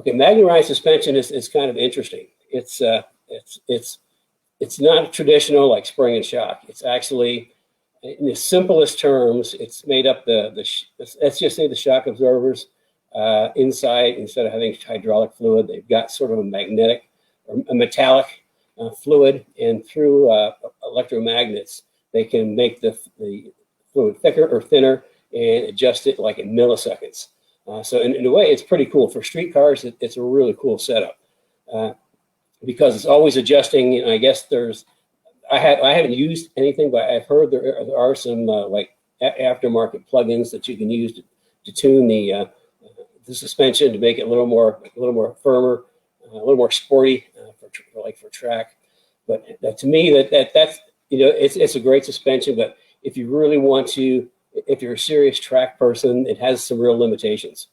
Okay, Magnaride suspension is kind of interesting. It's not traditional like spring and shock. It's actually, in the simplest terms, it's made up let's just say the shock absorbers inside, instead of having hydraulic fluid, they've got sort of a magnetic or a metallic fluid, and through electromagnets, they can make the fluid thicker or thinner and adjust it like in milliseconds. So in a way, it's pretty cool. For street cars, it's a really cool setup because it's always adjusting. And I guess I haven't used anything, but I've heard there are some like aftermarket plugins that you can use to tune the suspension to make it a little more firmer, a little more sporty for track. But to me, that's it's a great suspension. But if you really want to, if you're a serious track person, it has some real limitations.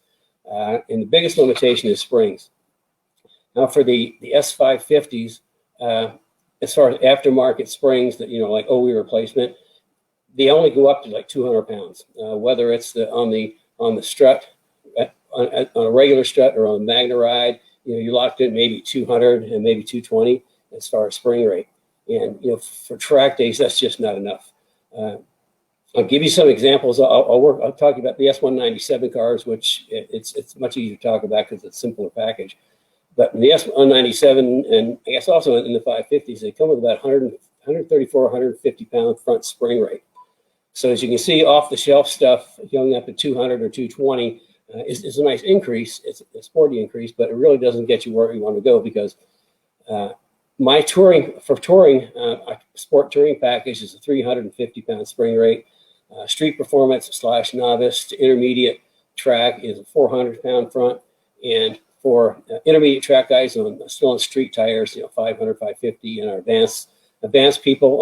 And the biggest limitation is springs. Now for the S550s, as far as aftermarket springs that, like OE replacement, they only go up to like 200 pounds, whether it's on the strut, on a regular strut, or on Magnaride. You're locked in maybe 200 and maybe 220 as far as spring rate. And, for track days, that's just not enough. I'll give you some examples. I'll talk about the S197 cars, which it's much easier to talk about because it's a simpler package. But in the S197, and I guess also in the 550s, they come with about 134, 150 pound front spring rate. So as you can see, off the shelf stuff going up to 200 or 220 is a nice increase. It's a sporty increase, but it really doesn't get you where you want to go, because my sport touring package is a 350 pound spring rate. Street performance / novice to intermediate track is a 400 pound front, and for intermediate track guys still on street tires, 500, 550, and our advanced people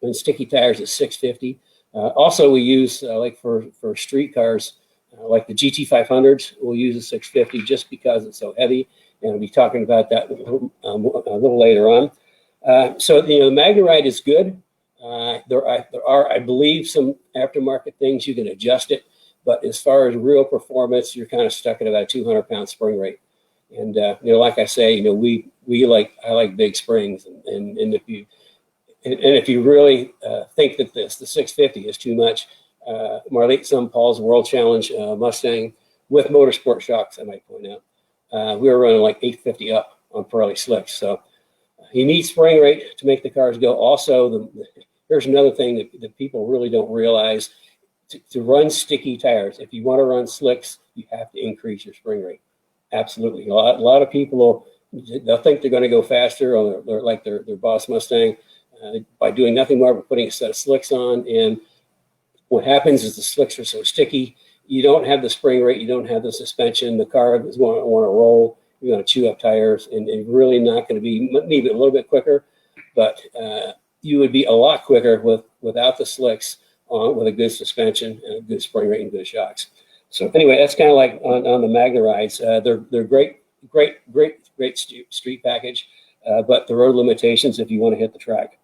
on sticky tires is 650. Also, we use like for street cars, like the GT500s, we'll use a 650 just because it's so heavy, and I'll be talking about that a little later on. So the Magnaride is good. There are, I believe, some aftermarket things you can adjust it, but as far as real performance, you're kind of stuck at about a 200 pound spring rate. And like I say, I like big springs, and if you really think that the 650 is too much, Marlite Paul's World Challenge Mustang with motorsport shocks, I might point out, we were running like 850 up on Pirelli slicks. So you need spring rate to make the cars go. Also, here's another thing that people really don't realize. To run sticky tires, if you want to run slicks, you have to increase your spring rate. Absolutely. A lot of people they'll think they're going to go faster on their Boss Mustang by doing nothing more but putting a set of slicks on. And what happens is the slicks are so sticky, you don't have the spring rate, you don't have the suspension. The car is going to want to roll. You're going to chew up tires, and really not going to be, maybe a little bit quicker, but you would be a lot quicker without the slicks on, with a good suspension and a good spring rate and good shocks. So anyway, that's kind of like on the Magnarides. They're great street package, but there are limitations if you want to hit the track.